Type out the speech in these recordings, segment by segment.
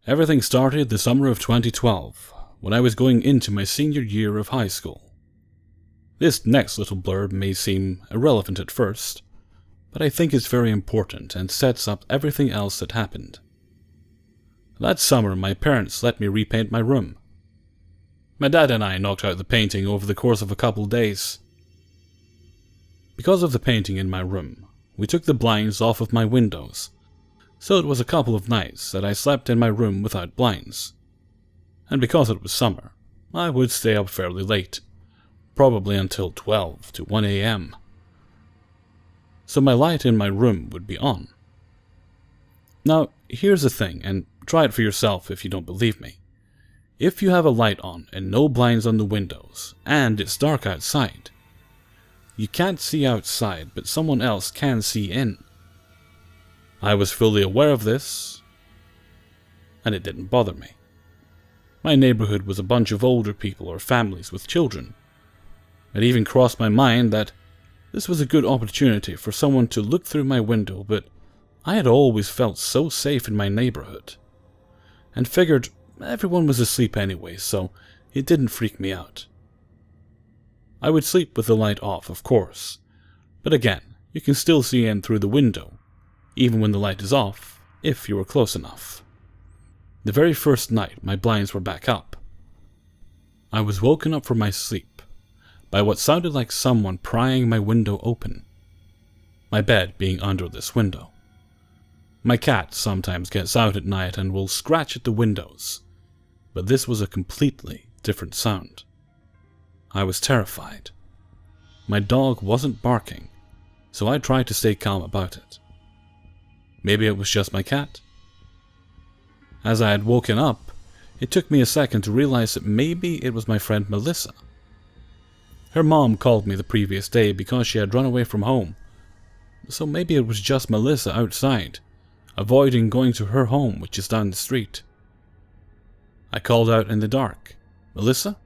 Everything started the summer of 2012, when I was going into my senior year of high school. This next little blurb may seem irrelevant at first, but I think it's very important and sets up everything else that happened. That summer, my parents let me repaint my room. My dad and I knocked out the painting over the course of a couple days. Because of the painting in my room, we took the blinds off of my windows, so it was a couple of nights that I slept in my room without blinds. And because it was summer, I would stay up fairly late, probably until 12 to 1 a.m. So my light in my room would be on. Now, here's the thing, and try it for yourself if you don't believe me. If you have a light on and no blinds on the windows, and it's dark outside, you can't see outside, but someone else can see in. I was fully aware of this, and it didn't bother me. My neighborhood was a bunch of older people or families with children. It even crossed my mind that this was a good opportunity for someone to look through my window, but I had always felt so safe in my neighborhood, and figured everyone was asleep anyway, so it didn't freak me out. I would sleep with the light off, of course, but again, you can still see in through the window, even when the light is off, if you are close enough. The very first night, my blinds were back up. I was woken up from my sleep by what sounded like someone prying my window open, my bed being under this window. My cat sometimes gets out at night and will scratch at the windows, but this was a completely different sound. I was terrified. My dog wasn't barking, so I tried to stay calm about it. Maybe it was just my cat. As I had woken up, it took me a second to realize that maybe it was my friend Melissa. Her mom called me the previous day because she had run away from home, so maybe it was just Melissa outside, avoiding going to her home, which is down the street. I called out in the dark, "Melissa?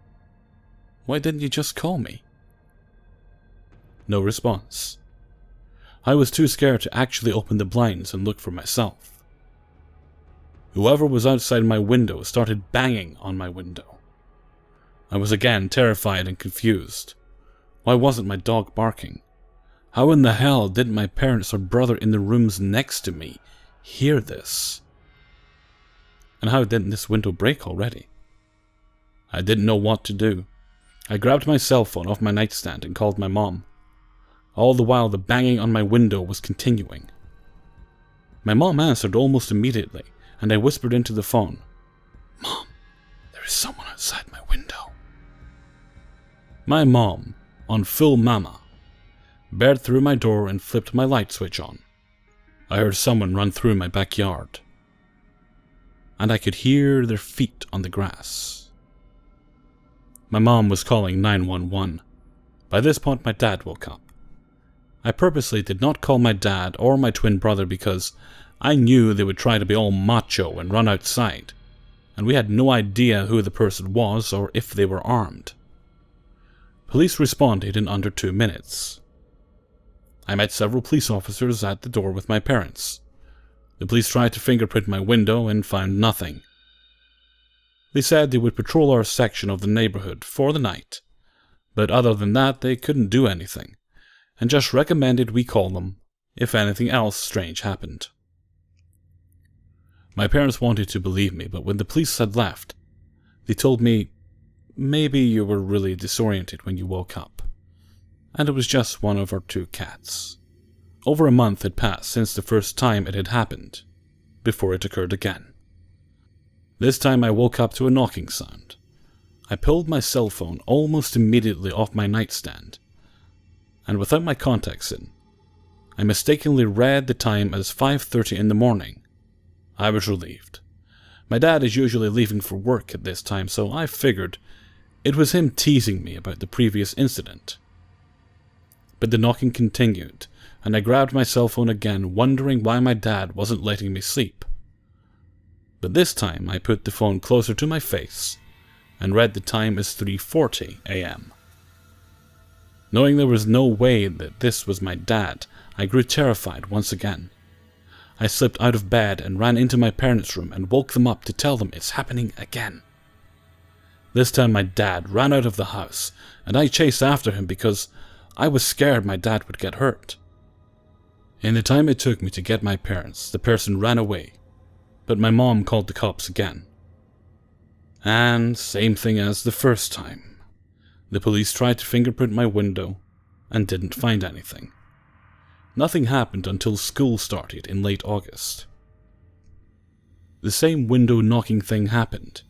Why didn't you just call me?" No response. I was too scared to actually open the blinds and look for myself. Whoever was outside my window started banging on my window. I was again terrified and confused. Why wasn't my dog barking? How in the hell didn't my parents or brother in the rooms next to me hear this? And how didn't this window break already? I didn't know what to do. I grabbed my cell phone off my nightstand and called my mom. All the while the banging on my window was continuing. My mom answered almost immediately, and I whispered into the phone, "Mom, there is someone outside my window." My mom, on full mama, bared through my door and flipped my light switch on. I heard someone run through my backyard, and I could hear their feet on the grass. My mom was calling 911. By this point, my dad woke up. I purposely did not call my dad or my twin brother because I knew they would try to be all macho and run outside, and we had no idea who the person was or if they were armed. Police responded in under 2 minutes. I met several police officers at the door with my parents. The police tried to fingerprint my window and found nothing. They said they would patrol our section of the neighborhood for the night, but other than that they couldn't do anything, and just recommended we call them if anything else strange happened. My parents wanted to believe me, but when the police had left, they told me, "Maybe you were really disoriented when you woke up, and it was just one of our 2 cats." Over a month had passed since the first time it had happened, before it occurred again. This time I woke up to a knocking sound. I pulled my cell phone almost immediately off my nightstand, and without my contacts in, I mistakenly read the time as 5:30 in the morning. I was relieved. My dad is usually leaving for work at this time, so I figured it was him teasing me about the previous incident. But the knocking continued, and I grabbed my cell phone again, wondering why my dad wasn't letting me sleep. But this time I put the phone closer to my face and read the time as 3:40 a.m. Knowing there was no way that this was my dad, I grew terrified once again. I slipped out of bed and ran into my parents' room and woke them up to tell them it's happening again. This time my dad ran out of the house, and I chased after him because I was scared my dad would get hurt. In the time it took me to get my parents, the person ran away, but my mom called the cops again. And same thing as the first time. The police tried to fingerprint my window and didn't find anything. Nothing happened until school started in late August. The same window knocking thing happened.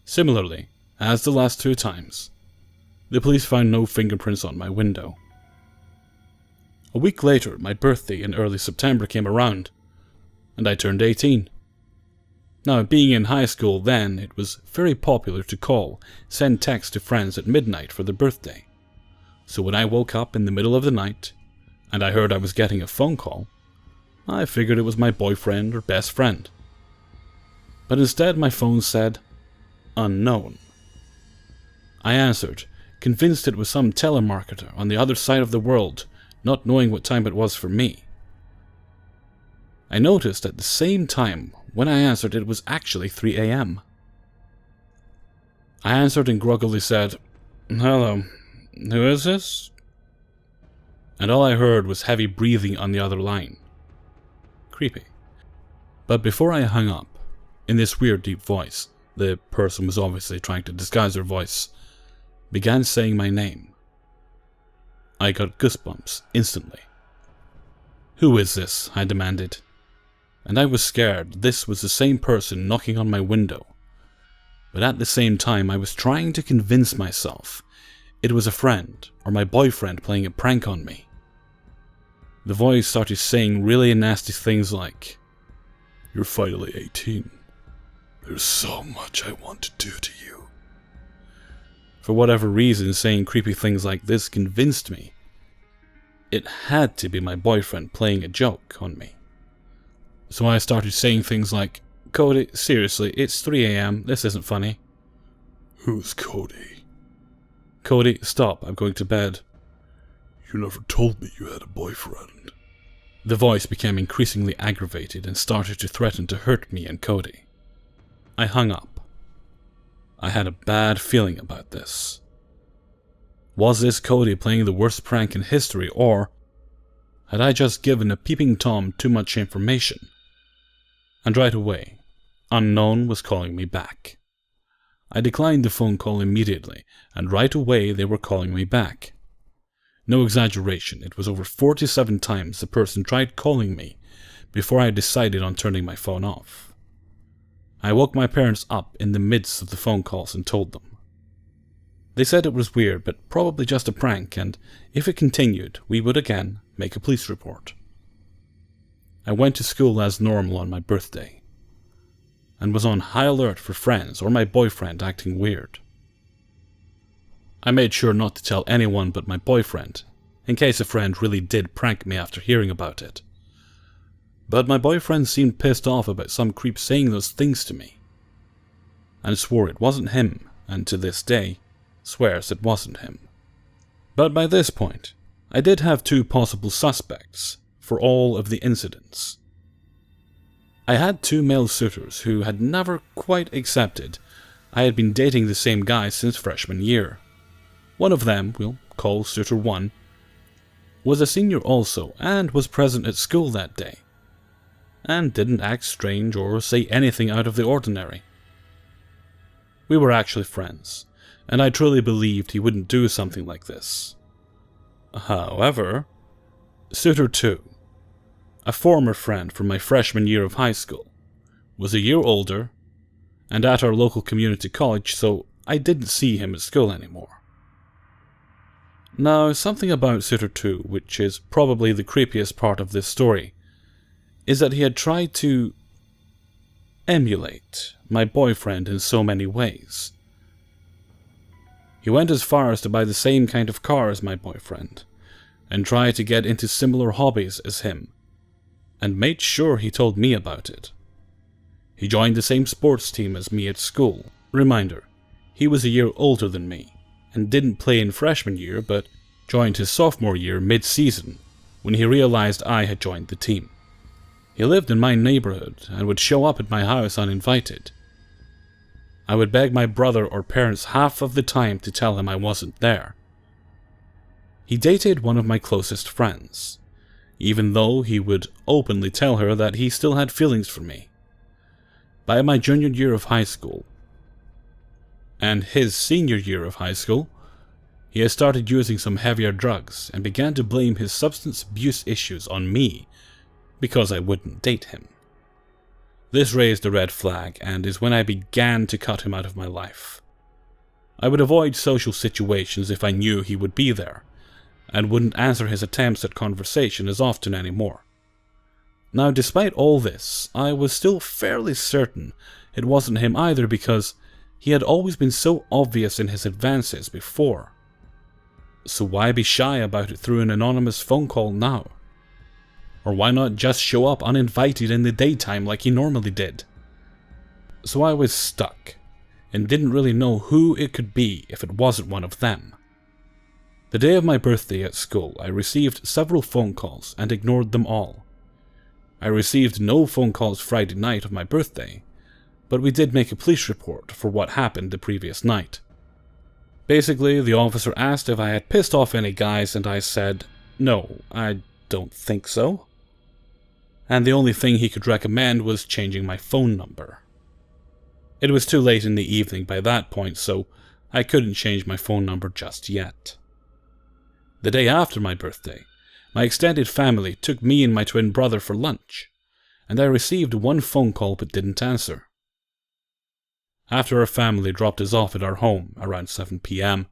Similarly, as the last 2 times, the police found no fingerprints on my window. A week later, my birthday in early September came around, and I turned 18. Now, being in high school then, it was very popular to call, send texts to friends at midnight for their birthday. So when I woke up in the middle of the night, and I heard I was getting a phone call, I figured it was my boyfriend or best friend. But instead my phone said, unknown. I answered, convinced it was some telemarketer on the other side of the world, not knowing what time it was for me. I noticed at the same time when I answered it was actually 3 a.m. I answered and groggily said, "Hello, who is this?" And all I heard was heavy breathing on the other line. Creepy. But before I hung up, in this weird deep voice, the person was obviously trying to disguise their voice, began saying my name. I got goosebumps instantly. "Who is this?" I demanded. And I was scared this was the same person knocking on my window. But at the same time I was trying to convince myself it was a friend or my boyfriend playing a prank on me. The voice started saying really nasty things like, "You're finally 18. There's so much I want to do to you." For whatever reason, saying creepy things like this convinced me it had to be my boyfriend playing a joke on me. So I started saying things like, "Cody, seriously, it's 3 a.m, this isn't funny." "Who's Cody?" "Cody, stop, I'm going to bed." "You never told me you had a boyfriend." The voice became increasingly aggravated and started to threaten to hurt me and Cody. I hung up. I had a bad feeling about this. Was this Cody playing the worst prank in history, or had I just given a peeping Tom too much information? And right away, unknown was calling me back. I declined the phone call immediately, and right away they were calling me back. No exaggeration, it was over 47 times the person tried calling me before I decided on turning my phone off. I woke my parents up in the midst of the phone calls and told them. They said it was weird, but probably just a prank, and if it continued, we would again make a police report. I went to school as normal on my birthday, and was on high alert for friends or my boyfriend acting weird. I made sure not to tell anyone but my boyfriend, in case a friend really did prank me after hearing about it. But my boyfriend seemed pissed off about some creep saying those things to me, and swore it wasn't him, and to this day, swears it wasn't him. But by this point, I did have 2 possible suspects for all of the incidents. I had 2 male suitors who had never quite accepted I had been dating the same guy since freshman year. One of them, we'll call suitor 1, was a senior also and was present at school that day, and didn't act strange or say anything out of the ordinary. We were actually friends, and I truly believed he wouldn't do something like this. However, suitor 2, a former friend from my freshman year of high school, was a year older and at our local community college, so I didn't see him at school anymore. Now, something about suitor 2, which is probably the creepiest part of this story, is that he had tried to emulate my boyfriend in so many ways. He went as far as to buy the same kind of car as my boyfriend, and try to get into similar hobbies as him, and made sure he told me about it. He joined the same sports team as me at school. Reminder, he was a year older than me, and didn't play in freshman year, but joined his sophomore year mid-season, when he realized I had joined the team. He lived in my neighborhood and would show up at my house uninvited. I would beg my brother or parents half of the time to tell him I wasn't there. He dated one of my closest friends, even though he would openly tell her that he still had feelings for me. By my junior year of high school, and his senior year of high school, he had started using some heavier drugs and began to blame his substance abuse issues on me because I wouldn't date him. This raised a red flag and is when I began to cut him out of my life. I would avoid social situations if I knew he would be there, and wouldn't answer his attempts at conversation as often anymore. Now, despite all this, I was still fairly certain it wasn't him either because he had always been so obvious in his advances before. So why be shy about it through an anonymous phone call now? Or why not just show up uninvited in the daytime like he normally did? So I was stuck, and didn't really know who it could be if it wasn't one of them. The day of my birthday at school, I received several phone calls and ignored them all. I received no phone calls Friday night of my birthday, but we did make a police report for what happened the previous night. Basically, the officer asked if I had pissed off any guys, and I said, no, I don't think so. And the only thing he could recommend was changing my phone number. It was too late in the evening by that point, so I couldn't change my phone number just yet. The day after my birthday, my extended family took me and my twin brother for lunch, and I received one phone call but didn't answer. After our family dropped us off at our home around 7 p.m.,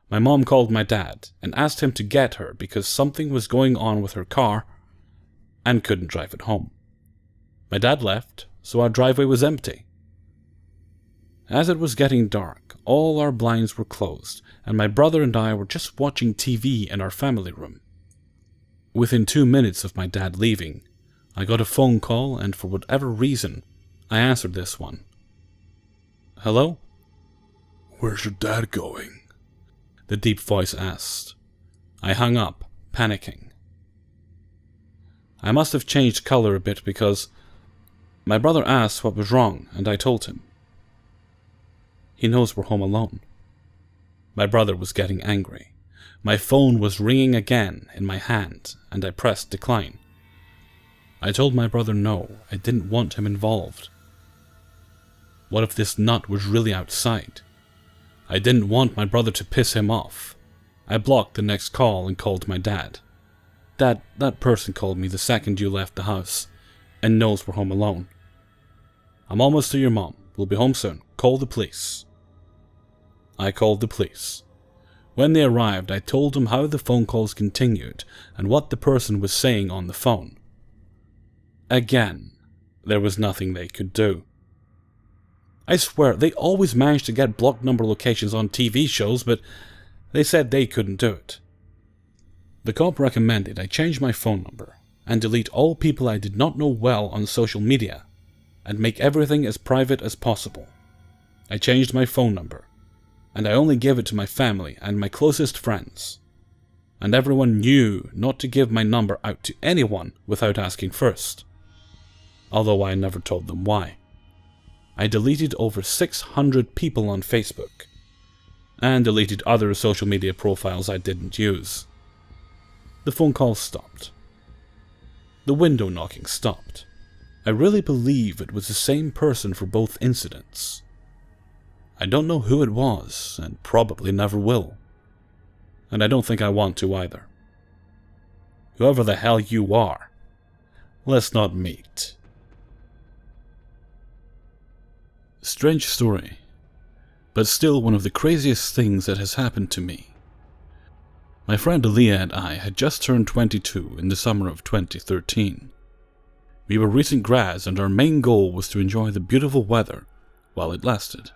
my mom called my dad and asked him to get her because something was going on with her car and couldn't drive it home. My dad left, so our driveway was empty. As it was getting dark, all our blinds were closed, and my brother and I were just watching TV in our family room. Within 2 minutes of my dad leaving, I got a phone call, and for whatever reason, I answered this one. Hello? Where's your dad going? The deep voice asked. I hung up, panicking. I must have changed color a bit because my brother asked what was wrong, and I told him. He knows we're home alone. My brother was getting angry. My phone was ringing again in my hand, and I pressed decline. I told my brother no, I didn't want him involved. What if this nut was really outside? I didn't want my brother to piss him off. I blocked the next call and called my dad. Dad, that person called me the second you left the house and knows we're home alone. I'm almost to your mom. We'll be home soon. Call the police. I called the police. When they arrived, I told them how the phone calls continued and what the person was saying on the phone. Again, there was nothing they could do. I swear, they always managed to get blocked number locations on TV shows, but they said they couldn't do it. The cop recommended I change my phone number and delete all people I did not know well on social media and make everything as private as possible. I changed my phone number, and I only gave it to my family and my closest friends. And everyone knew not to give my number out to anyone without asking first, although I never told them why. I deleted over 600 people on Facebook, and deleted other social media profiles I didn't use. The phone calls stopped. The window knocking stopped. I really believe it was the same person for both incidents. I don't know who it was, and probably never will. And I don't think I want to either. Whoever the hell you are, let's not meet. Strange story, but still one of the craziest things that has happened to me. My friend Aaliyah and I had just turned 22 in the summer of 2013. We were recent grads, and our main goal was to enjoy the beautiful weather while it lasted.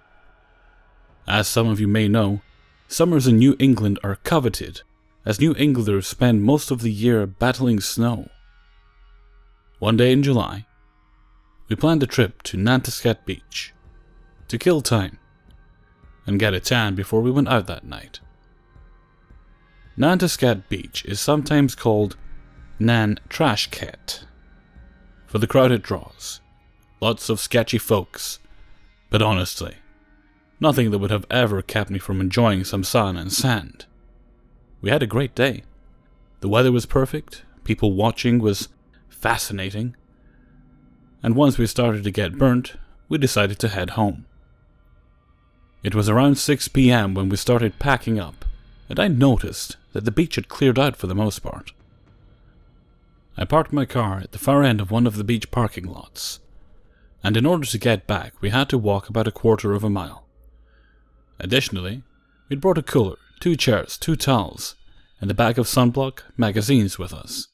As some of you may know, summers in New England are coveted, as New Englanders spend most of the year battling snow. One day in July, we planned a trip to Nantasket Beach to kill time and get a tan before we went out that night. Nantasket Beach is sometimes called Nan Trashket. for the crowd it draws. Lots of sketchy folks, but honestly, nothing that would have ever kept me from enjoying some sun and sand. We had a great day. The weather was perfect, people watching was fascinating, and once we started to get burnt, we decided to head home. It was around 6 p.m. when we started packing up, and I noticed that the beach had cleared out for the most part. I parked my car at the far end of one of the beach parking lots, and in order to get back, we had to walk about a quarter of a mile. Additionally, we'd brought a cooler, 2 chairs, 2 towels, and a bag of sunblock magazines with us.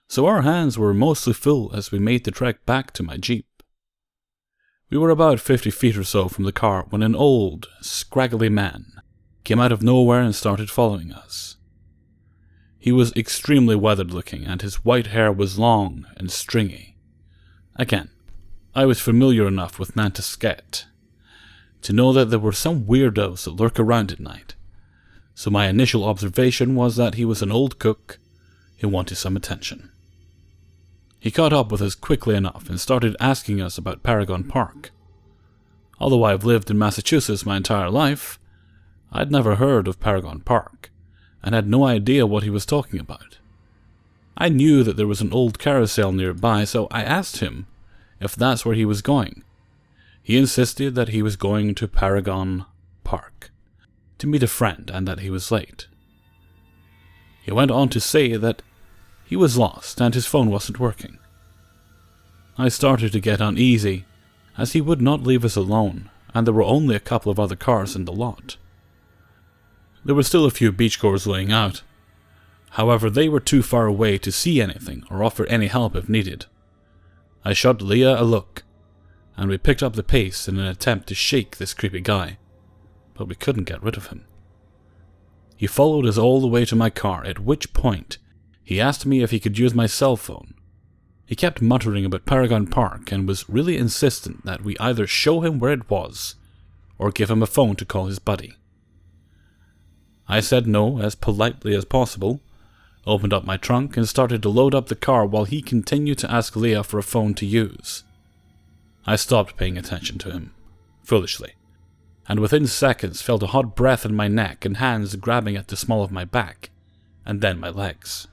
So our hands were mostly full as we made the trek back to my Jeep. We were about 50 feet or so from the car when an old, scraggly man came out of nowhere and started following us. He was extremely weathered looking and his white hair was long and stringy. Again, I was familiar enough with Nantucket to know that there were some weirdos that lurk around at night, so my initial observation was that he was an old cook who wanted some attention. He caught up with us quickly enough and started asking us about Paragon Park. Although I've lived in Massachusetts my entire life, I'd never heard of Paragon Park, and had no idea what he was talking about. I knew that there was an old carousel nearby, so I asked him if that's where he was going. He insisted that he was going to Paragon Park to meet a friend and that he was late. He went on to say that he was lost and his phone wasn't working. I started to get uneasy as he would not leave us alone, and there were only a couple of other cars in the lot. There were still a few beachgoers laying out. However, they were too far away to see anything or offer any help if needed. I shot Leah a look, and we picked up the pace in an attempt to shake this creepy guy, but we couldn't get rid of him. He followed us all the way to my car, at which point he asked me if he could use my cell phone. He kept muttering about Paragon Park and was really insistent that we either show him where it was or give him a phone to call his buddy. I said no as politely as possible, opened up my trunk and started to load up the car while he continued to ask Leah for a phone to use. I stopped paying attention to him, foolishly, and within seconds felt a hot breath in my neck and hands grabbing at the small of my back, and then my legs.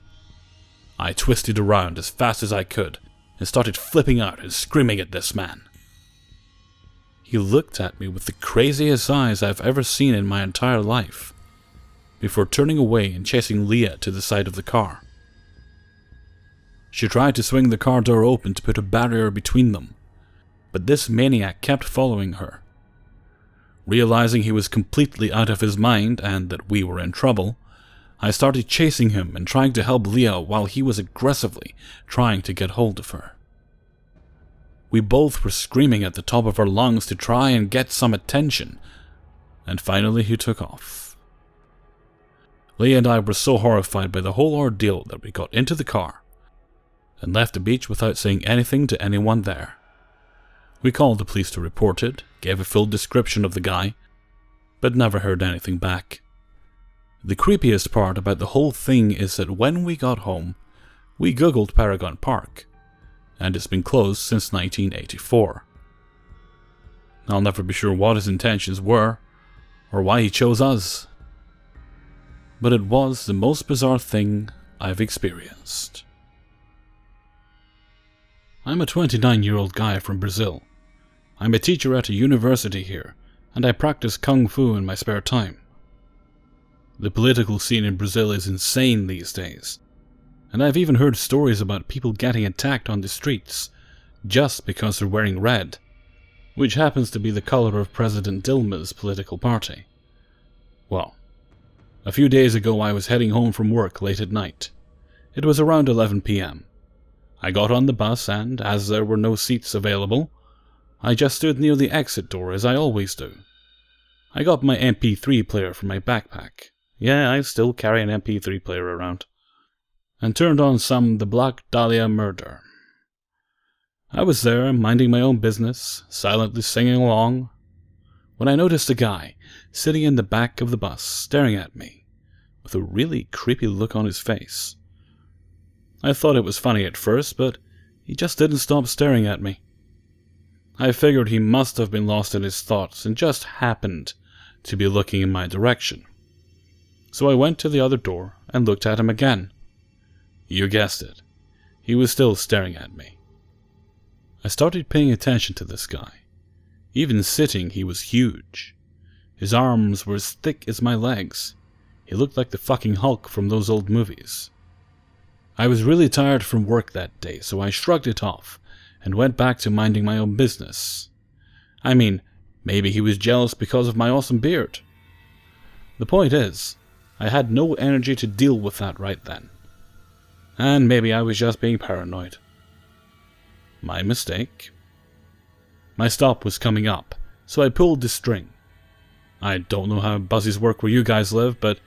I twisted around as fast as I could and started flipping out and screaming at this man. He looked at me with the craziest eyes I've ever seen in my entire life, before turning away and chasing Leah to the side of the car. She tried to swing the car door open to put a barrier between them, but this maniac kept following her. Realizing he was completely out of his mind and that we were in trouble, I started chasing him and trying to help Leah while he was aggressively trying to get hold of her. We both were screaming at the top of our lungs to try and get some attention, and finally he took off. Leah and I were so horrified by the whole ordeal that we got into the car and left the beach without saying anything to anyone there. We called the police to report it, gave a full description of the guy, but never heard anything back. The creepiest part about the whole thing is that when we got home, we googled Paragon Park, and it's been closed since 1984. I'll never be sure what his intentions were, or why he chose us, but it was the most bizarre thing I've experienced. I'm a 29-year-old guy from Brazil. I'm a teacher at a university here, and I practice kung fu in my spare time. The political scene in Brazil is insane these days, and I've even heard stories about people getting attacked on the streets just because they're wearing red, which happens to be the color of President Dilma's political party. Well, a few days ago I was heading home from work late at night. It was around 11 p.m. I got on the bus and, as there were no seats available, I just stood near the exit door as I always do. I got my MP3 player from my backpack. Yeah, I still carry an MP3 player around. And turned on some The Black Dahlia Murder. I was there, minding my own business, silently singing along, when I noticed a guy sitting in the back of the bus staring at me, with a really creepy look on his face. I thought it was funny at first, but he just didn't stop staring at me. I figured he must have been lost in his thoughts and just happened to be looking in my direction. So I went to the other door and looked at him again. You guessed it. He was still staring at me. I started paying attention to this guy. Even sitting, he was huge. His arms were as thick as my legs. He looked like the fucking Hulk from those old movies. I was really tired from work that day, so I shrugged it off and went back to minding my own business. I mean, maybe he was jealous because of my awesome beard. The point is, I had no energy to deal with that right then. And maybe I was just being paranoid. My mistake. My stop was coming up, so I pulled the string. I don't know how buses work where you guys live, but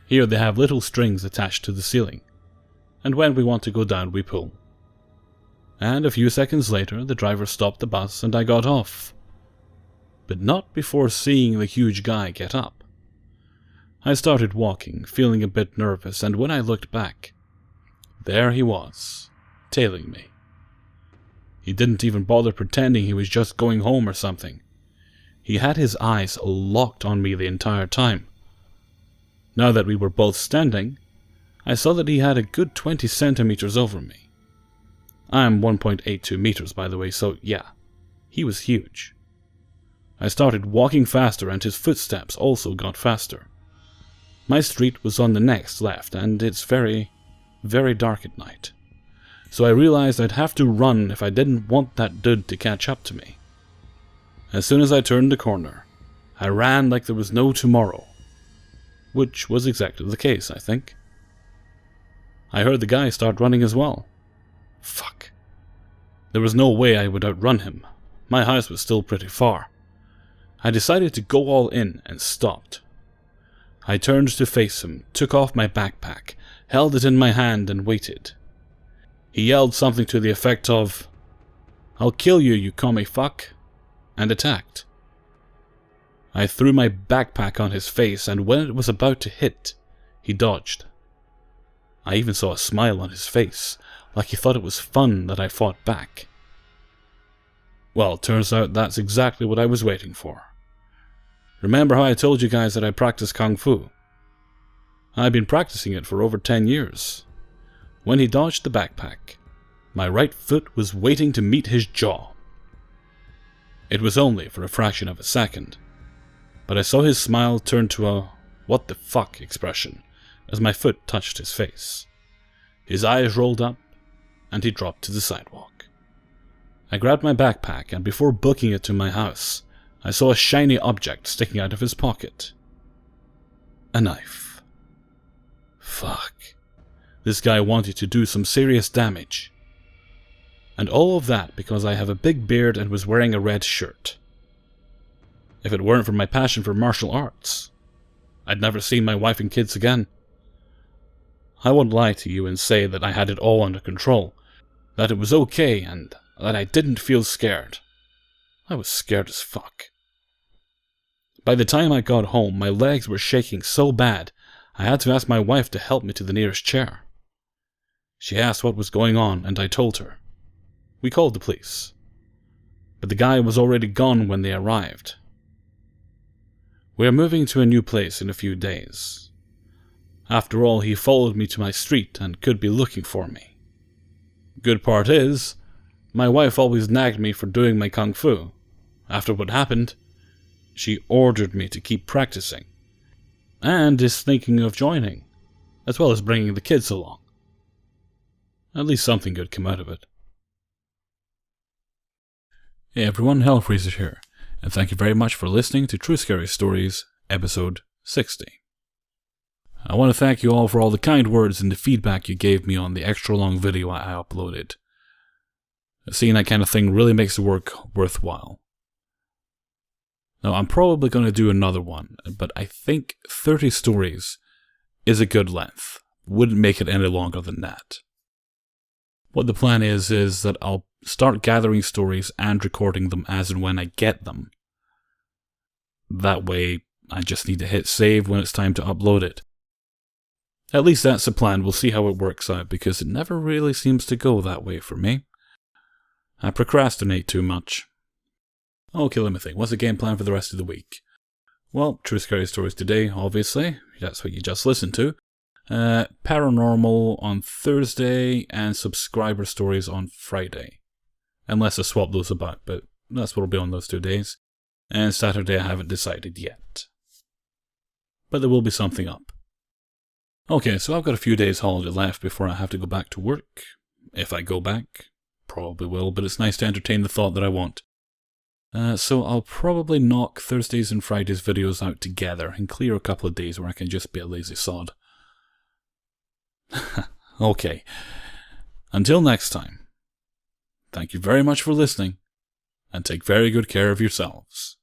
here they have little strings attached to the ceiling, and when we want to go down we pull. And a few seconds later the driver stopped the bus and I got off. But not before seeing the huge guy get up. I started walking, feeling a bit nervous, and when I looked back, there he was, tailing me. He didn't even bother pretending he was just going home or something. He had his eyes locked on me the entire time. Now that we were both standing, I saw that he had a good 20 centimeters over me. I'm 1.82 meters, by the way, so yeah, he was huge. I started walking faster and his footsteps also got faster. My street was on the next left and it's very, very dark at night. So I realized I'd have to run if I didn't want that dude to catch up to me. As soon as I turned the corner, I ran like there was no tomorrow. Which was exactly the case, I think. I heard the guy start running as well. Fuck. There was no way I would outrun him. My house was still pretty far. I decided to go all in and stopped. I turned to face him, took off my backpack, held it in my hand and waited. He yelled something to the effect of, "I'll kill you, you commie fuck," and attacked. I threw my backpack on his face, and when it was about to hit, he dodged. I even saw a smile on his face, like he thought it was fun that I fought back. Well, turns out that's exactly what I was waiting for. Remember how I told you guys that I practice Kung Fu? I've been practicing it for over 10 years. When he dodged the backpack, my right foot was waiting to meet his jaw. It was only for a fraction of a second, but I saw his smile turn to a "what the fuck" expression as my foot touched his face. His eyes rolled up, and he dropped to the sidewalk. I grabbed my backpack, and before booking it to my house, I saw a shiny object sticking out of his pocket. A knife. Fuck. This guy wanted to do some serious damage. And all of that because I have a big beard and was wearing a red shirt. If it weren't for my passion for martial arts, I'd never seen my wife and kids again. I won't lie to you and say that I had it all under control, that it was okay and that I didn't feel scared. I was scared as fuck. By the time I got home, my legs were shaking so bad, I had to ask my wife to help me to the nearest chair. She asked what was going on, and I told her. We called the police, but the guy was already gone when they arrived. We are moving to a new place in a few days. After all, he followed me to my street and could be looking for me. Good part is, my wife always nagged me for doing my kung fu. After what happened, she ordered me to keep practicing, and is thinking of joining, as well as bringing the kids along. At least something good came out of it. Hey everyone, Hellfreezer here, and thank you very much for listening to True Scary Stories, episode 60. I want to thank you all for all the kind words and the feedback you gave me on the extra long video I uploaded. Seeing that kind of thing really makes the work worthwhile. Now, I'm probably going to do another one, but I think 30 stories is a good length. Wouldn't make it any longer than that. What the plan is that I'll start gathering stories and recording them as and when I get them. That way, I just need to hit save when it's time to upload it. At least that's the plan. We'll see how it works out, because it never really seems to go that way for me. I procrastinate too much. Okay, let me think. What's the game plan for the rest of the week? Well, True Scary Stories today, obviously. That's what you just listened to. Paranormal on Thursday and Subscriber Stories on Friday. Unless I swap those about, but that's what will be on those 2 days. And Saturday I haven't decided yet. But there will be something up. Okay, so I've got a few days holiday left before I have to go back to work. If I go back, probably will, but it's nice to entertain the thought that I want. So I'll probably knock Thursdays and Fridays videos out together and clear a couple of days where I can just be a lazy sod. Okay. Until next time. Thank you very much for listening, and take very good care of yourselves.